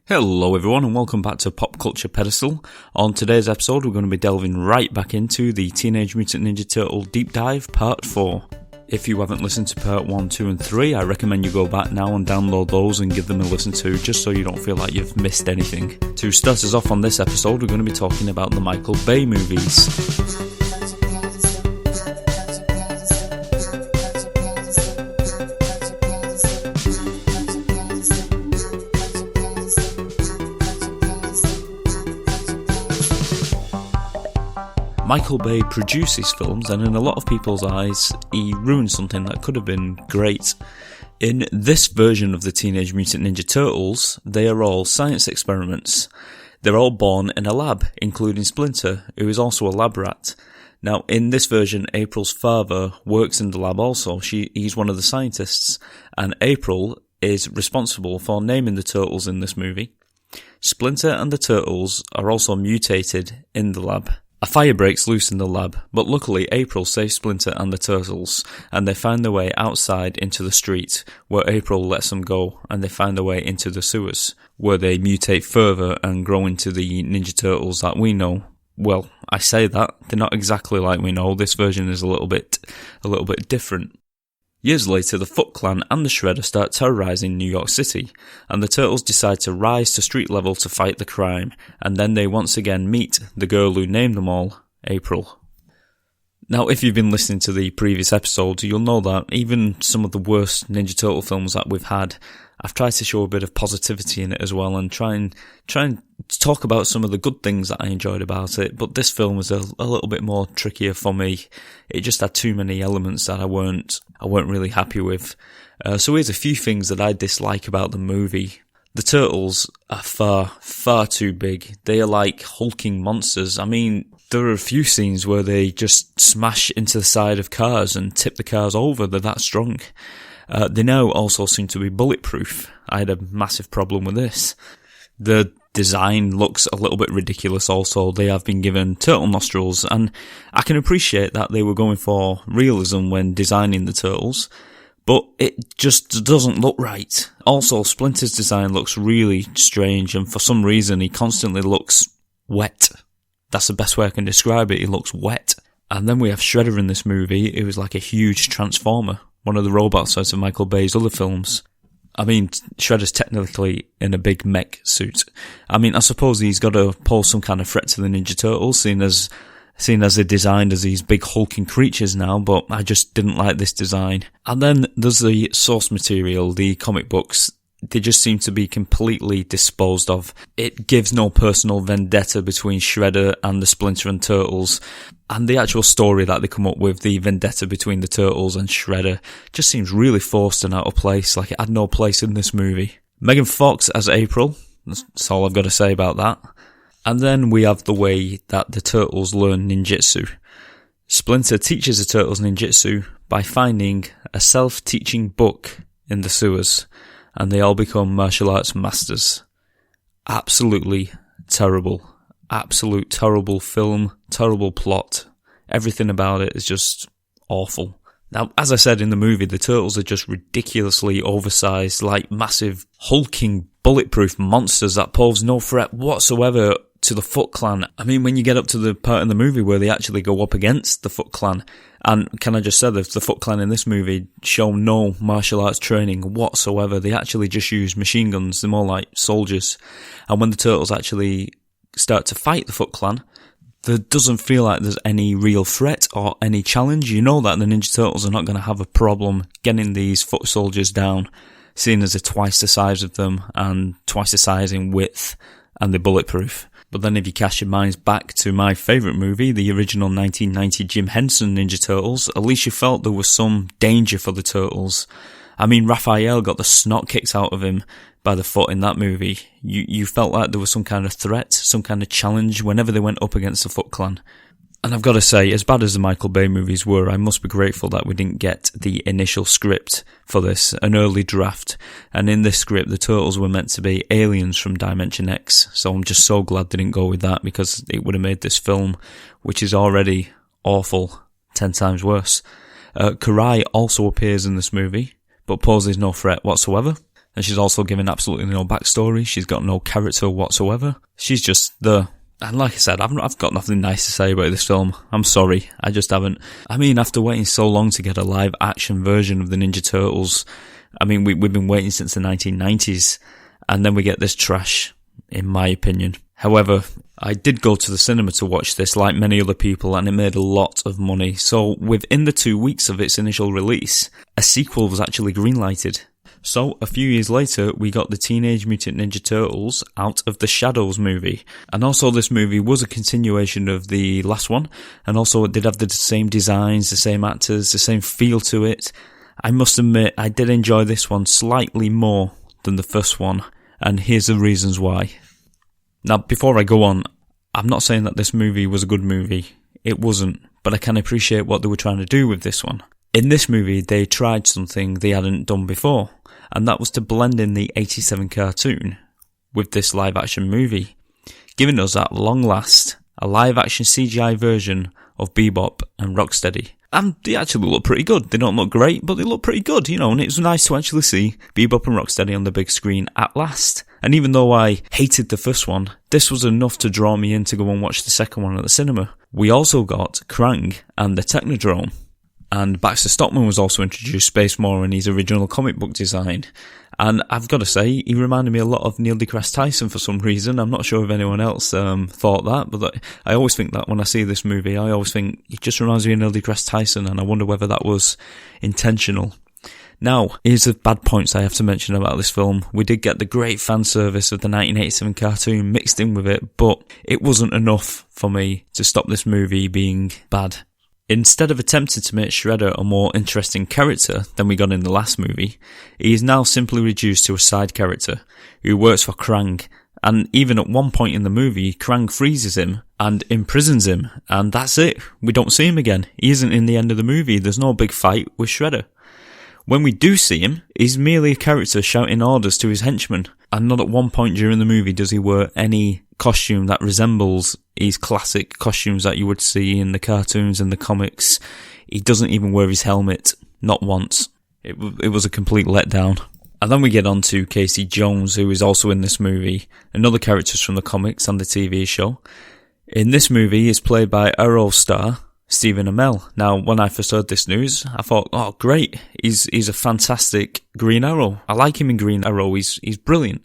Hello everyone and welcome back to Pop Culture Pedestal. On today's episode we're going to be delving right back into the Teenage Mutant Ninja Turtle Deep Dive Part 4. If you haven't listened to Part 1, 2 and 3, I recommend you go back now and download those and give them a listen to, just so you don't feel like you've missed anything. To start us off on this episode, we're going to be talking about the Michael Bay movies. Michael Bay produces films, and in a lot of people's eyes, he ruined something that could have been great. In this version of the Teenage Mutant Ninja Turtles, they are all science experiments. They're all born in a lab, including Splinter, who is also a lab rat. Now, in this version, April's father works in the lab also. He's one of the scientists, and April is responsible for naming the turtles in this movie. Splinter and the turtles are also mutated in the lab. A fire breaks loose in the lab, but luckily April saves Splinter and the turtles, and they find their way outside into the street, where April lets them go, and they find their way into the sewers, where they mutate further and grow into the Ninja Turtles that we know. Well, I say that, they're not exactly like we know. This version is a little bit different. Years later, the Foot Clan and the Shredder start terrorizing New York City, and the Turtles decide to rise to street level to fight the crime, and then they once again meet the girl who named them all, April. Now, if you've been listening to the previous episodes, you'll know that even some of the worst Ninja Turtle films that we've had, I've tried to show a bit of positivity in it as well, and try and talk about some of the good things that I enjoyed about it. But this film was a little bit more trickier for me. It just had too many elements that I weren't really happy with. So here's a few things that I dislike about the movie. The turtles are far too big. They are like hulking monsters. I mean, there are a few scenes where they just smash into the side of cars and tip the cars over. They're that strong. They now also seem to be bulletproof. I had a massive problem with this. The design looks a little bit ridiculous also. They have been given turtle nostrils, and I can appreciate that they were going for realism when designing the turtles, but it just doesn't look right. Also, Splinter's design looks really strange, and for some reason he constantly looks wet. That's the best way I can describe it. He looks wet. And then we have Shredder in this movie. It was like a huge transformer, one of the robots out of Michael Bay's other films. I mean, Shredder's technically in a big mech suit. I mean, I suppose he's got to pose some kind of threat to the Ninja Turtles, seeing as they're designed as these big hulking creatures now, but I just didn't like this design. And then there's the source material, the comic books. They just seem to be completely disposed of. It gives no personal vendetta between Shredder and the Splinter and Turtles. And the actual story that they come up with, the vendetta between the Turtles and Shredder, just seems really forced and out of place, like it had no place in this movie. Megan Fox as April, that's all I've got to say about that. And then we have the way that the Turtles learn ninjutsu. Splinter teaches the Turtles ninjutsu by finding a self-teaching book in the sewers, and they all become martial arts masters. Absolutely terrible. Absolute terrible film, terrible plot. Everything about it is just awful. Now, as I said in the movie, the turtles are just ridiculously oversized, like massive, hulking, bulletproof monsters that pose no threat whatsoever to the Foot Clan. I mean, when you get up to the part in the movie where they actually go up against the Foot Clan, and can I just say that the Foot Clan in this movie show no martial arts training whatsoever. They actually just use machine guns. They're more like soldiers. And when the turtles actually start to fight the Foot Clan, there doesn't feel like there's any real threat or any challenge. You know that the Ninja Turtles are not going to have a problem getting these foot soldiers down, seeing as they're twice the size of them and twice the size in width, and they're bulletproof. But then if you cast your minds back to my favourite movie, the original 1990 Jim Henson Ninja Turtles, at least you felt there was some danger for the Turtles. I mean, Raphael got the snot kicked out of him by the Foot in that movie. You felt like there was some kind of threat, some kind of challenge whenever they went up against the Foot Clan. And I've got to say, as bad as the Michael Bay movies were, I must be grateful that we didn't get the initial script for this, an early draft. And in this script, the Turtles were meant to be aliens from Dimension X. So I'm just so glad they didn't go with that, because it would have made this film, which is already awful, 10 times worse. Karai also appears in this movie, but poses no threat whatsoever. And she's also given absolutely no backstory. She's got no character whatsoever. She's just there. And like I said, I've got nothing nice to say about this film. I'm sorry, I just haven't. I mean, after waiting so long to get a live action version of the Ninja Turtles, I mean, we've been waiting since the 1990s, and then we get this trash, in my opinion. However, I did go to the cinema to watch this like many other people, and it made a lot of money. So within the 2 weeks of its initial release, a sequel was actually greenlighted. So, a few years later, we got the Teenage Mutant Ninja Turtles Out of the Shadows movie. And also this movie was a continuation of the last one, and also it did have the same designs, the same actors, the same feel to it. I must admit, I did enjoy this one slightly more than the first one, and here's the reasons why. Now, before I go on, I'm not saying that this movie was a good movie. It wasn't, but I can appreciate what they were trying to do with this one. In this movie, they tried something they hadn't done before, and that was to blend in the 87 cartoon with this live action movie, giving us at long last a live action CGI version of Bebop and Rocksteady. And they actually look pretty good. They don't look great, but they look pretty good, you know, and it was nice to actually see Bebop and Rocksteady on the big screen at last. And even though I hated the first one, this was enough to draw me in to go and watch the second one at the cinema. We also got Krang and the Technodrome. And Baxter Stockman was also introduced Space More in his original comic book design. And I've got to say, he reminded me a lot of Neil deGrasse Tyson for some reason. I'm not sure if anyone else thought that, but I always think that when I see this movie, I always think it just reminds me of Neil deGrasse Tyson, and I wonder whether that was intentional. Now, here's the bad points I have to mention about this film. We did get the great fan service of the 1987 cartoon mixed in with it, but it wasn't enough for me to stop this movie being bad. Instead of attempting to make Shredder a more interesting character than we got in the last movie, he is now simply reduced to a side character who works for Krang, and even at one point in the movie, Krang freezes him and imprisons him, and that's it. We don't see him again. He isn't in the end of the movie. There's no big fight with Shredder. When we do see him, he's merely a character shouting orders to his henchmen, and not at one point during the movie does he wear any costume that resembles his classic costumes that you would see in the cartoons and the comics. He doesn't even wear his helmet, not once. It was a complete letdown. And then we get on to Casey Jones, who is also in this movie, another character from the comics and the TV show. In this movie, he is played by Arrow star Stephen Amell. Now, when I first heard this news, I thought, oh great, he's a fantastic Green Arrow. I like him in Green Arrow, he's brilliant.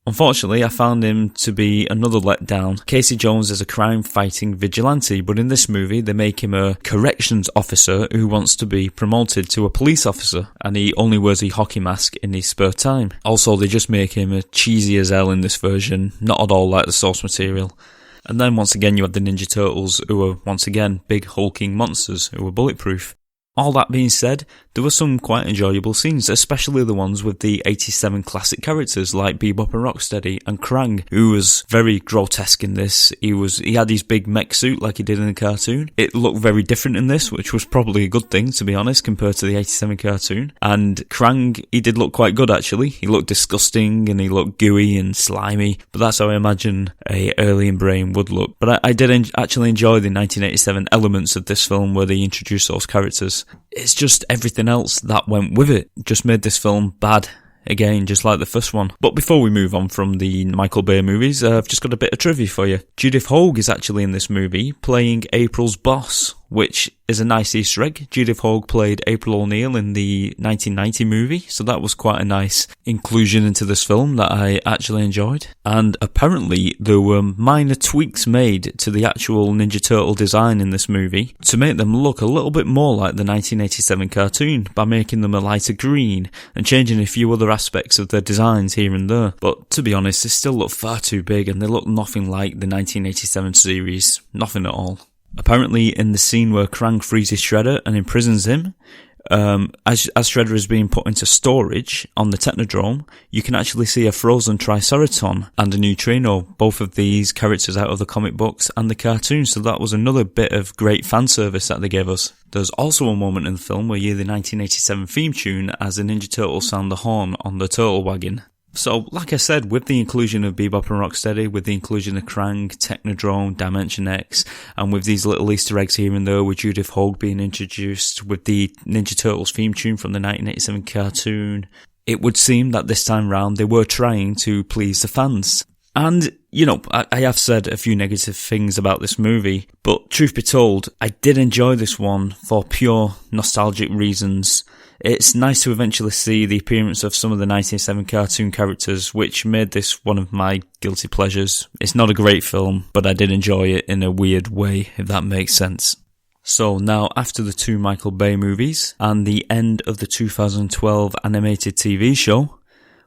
Unfortunately, I found him to be another letdown. Casey Jones is a crime-fighting vigilante, but in this movie they make him a corrections officer who wants to be promoted to a police officer, and he only wears a hockey mask in his spare time. Also, they just make him a cheesy as hell in this version, not at all like the source material. And then once again you have the Ninja Turtles, who are once again big hulking monsters who are bulletproof. All that being said, there were some quite enjoyable scenes, especially the ones with the 87 classic characters like Bebop and Rocksteady and Krang, who was very grotesque in this. He had his big mech suit like he did in the cartoon. It looked very different in this, which was probably a good thing, to be honest, compared to the 87 cartoon. And Krang, he did look quite good actually. He looked disgusting and he looked gooey and slimy, but that's how I imagine a alien brain would look. But I did actually enjoy the 1987 elements of this film where they introduced those characters. It's just everything else that went with it just made this film bad. Again, just like the first one. But before we move on from the Michael Bay movies, I've just got a bit of trivia for you. Judith Hoag is actually in this movie, playing April's boss, which is a nice Easter egg. Judith Hoag played April O'Neil in the 1990 movie, so that was quite a nice inclusion into this film that I actually enjoyed. And apparently there were minor tweaks made to the actual Ninja Turtle design in this movie to make them look a little bit more like the 1987 cartoon by making them a lighter green and changing a few other aspects of their designs here and there. But to be honest, they still look far too big and they look nothing like the 1987 series. Nothing at all. Apparently, in the scene where Krang freezes Shredder and imprisons him, as Shredder is being put into storage on the Technodrome, you can actually see a frozen Triceraton and a Neutrino, both of these characters out of the comic books and the cartoon, so that was another bit of great fan service that they gave us. There's also a moment in the film where you hear the 1987 theme tune as the Ninja Turtles sound the horn on the Turtle Wagon. So, like I said, with the inclusion of Bebop and Rocksteady, with the inclusion of Krang, Technodrome, Dimension X, and with these little Easter eggs here and there, with Judith Hoag being introduced, with the Ninja Turtles theme tune from the 1987 cartoon, it would seem that this time round they were trying to please the fans. And, I have said a few negative things about this movie, but truth be told, I did enjoy this one for pure nostalgic reasons. It's nice to eventually see the appearance of some of the 1970 cartoon characters, which made this one of my guilty pleasures. It's not a great film, but I did enjoy it in a weird way, if that makes sense. So now, after the 2 Michael Bay movies, and the end of the 2012 animated TV show,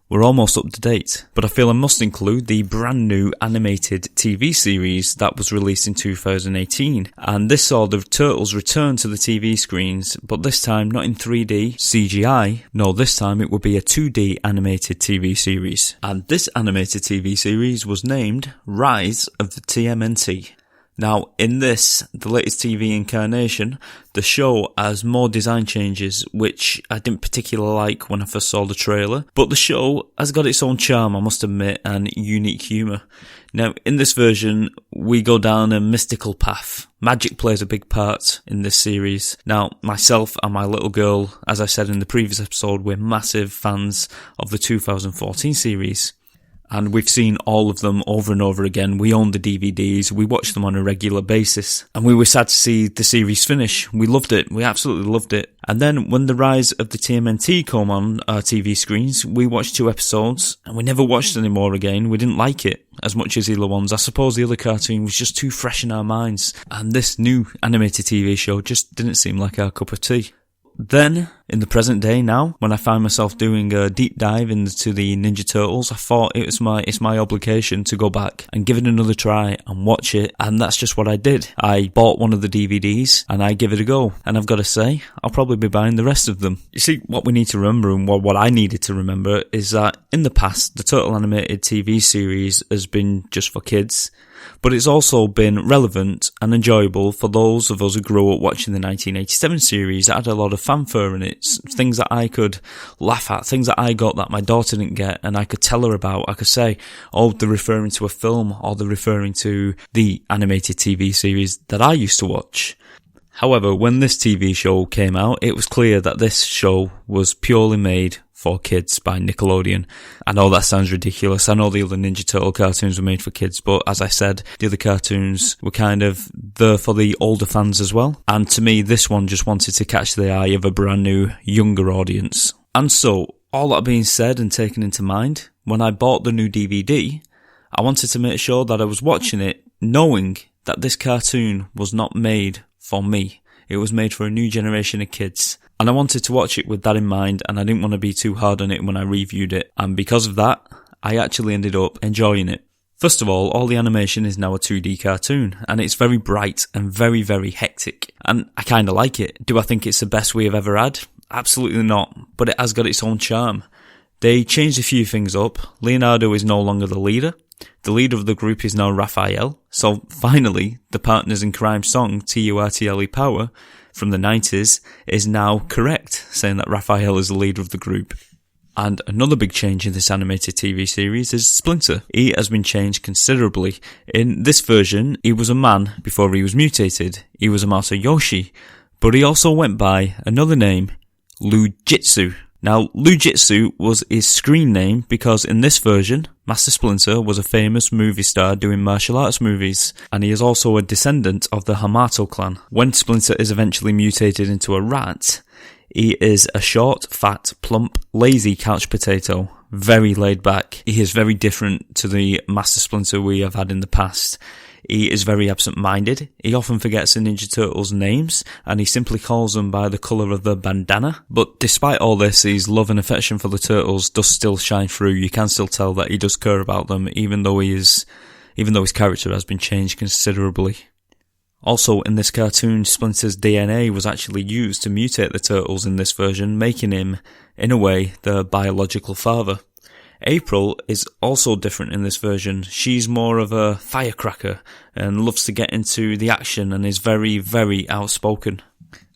we're almost up to date, but I feel I must include the brand new animated TV series that was released in 2018, and this saw the Turtles return to the TV screens, but this time not in 3D CGI, no, this time it would be a 2D animated TV series, and this animated TV series was named Rise of the TMNT. Now, in this, the latest TV incarnation, the show has more design changes, which I didn't particularly like when I first saw the trailer, but the show has got its own charm, I must admit, and unique humour. Now, in this version, we go down a mystical path. Magic plays a big part in this series. Now, myself and my little girl, as I said in the previous episode, we're massive fans of the 2014 series. And we've seen all of them over and over again. We own the DVDs, we watch them on a regular basis. And we were sad to see the series finish. We loved it, we absolutely loved it. And then when the Rise of the TMNT came on our TV screens, we watched 2 episodes, and we never watched any more again. We didn't like it as much as the other ones. I suppose the other cartoon was just too fresh in our minds. And this new animated TV show just didn't seem like our cup of tea. Then, in the present day now, when I find myself doing a deep dive into the Ninja Turtles, I thought it's my obligation to go back and give it another try and watch it, and that's just what I did. I bought one of the DVDs and I give it a go, and I've got to say, I'll probably be buying the rest of them. You see, what we need to remember, and what I needed to remember, is that in the past, the Turtle animated TV series has been just for kids, but it's also been relevant and enjoyable for those of us who grew up watching the 1987 series that had a lot of fanfare in it, things that I could laugh at, things that I got that my daughter didn't get, and I could tell her about. I could say, oh, they're referring to a film, or they're referring to the animated TV series that I used to watch. However, when this TV show came out, it was clear that this show was purely made for kids by Nickelodeon. I know that sounds ridiculous. I know the other Ninja Turtle cartoons were made for kids, but as I said, the other cartoons were kind of there for the older fans as well. And to me, this one just wanted to catch the eye of a brand new, younger audience. And so, all that being said and taken into mind, when I bought the new DVD, I wanted to make sure that I was watching it knowing that this cartoon was not made for me. It was made for a new generation of kids. And I wanted to watch it with that in mind, and I didn't want to be too hard on it when I reviewed it. And because of that, I actually ended up enjoying it. First of all the animation is now a 2D cartoon, and it's very bright and very, very hectic. And I kinda like it. Do I think it's the best we have ever had? Absolutely not. But it has got its own charm. They changed a few things up. Leonardo is no longer the leader. The leader of the group is now Raphael. So finally, the Partners in Crime song, Turtle Power, from the 90s, is now correct, saying that Raphael is the leader of the group. And another big change in this animated TV series is Splinter. He has been changed considerably. In this version, he was a man before he was mutated. He was a Masayoshi, but he also went by another name, Lujitsu. Now, Lujitsu was his screen name because in this version, Master Splinter was a famous movie star doing martial arts movies, and he is also a descendant of the Hamato clan. When Splinter is eventually mutated into a rat, he is a short, fat, plump, lazy couch potato, very laid back. He is very different to the Master Splinter we have had in the past. He is very absent-minded. He often forgets the Ninja Turtles' names, and he simply calls them by the colour of the bandana. But despite all this, his love and affection for the Turtles does still shine through. You can still tell that he does care about them, even though his character has been changed considerably. Also, in this cartoon, Splinter's DNA was actually used to mutate the Turtles in this version, making him, in a way, their biological father. April is also different in this version. She's more of a firecracker and loves to get into the action and is very, very outspoken.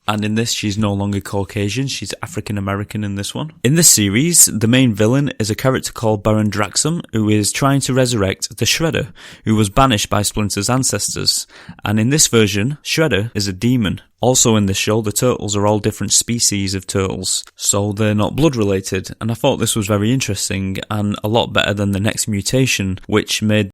and in this she's no longer Caucasian, she's African American in this one. In this series, the main villain is a character called Baron Draxum, who is trying to resurrect the Shredder, who was banished by Splinter's ancestors, and in this version, Shredder is a demon. Also in this show, the turtles are all different species of turtles, so they're not blood related, and I thought this was very interesting and a lot better than the next mutation, which made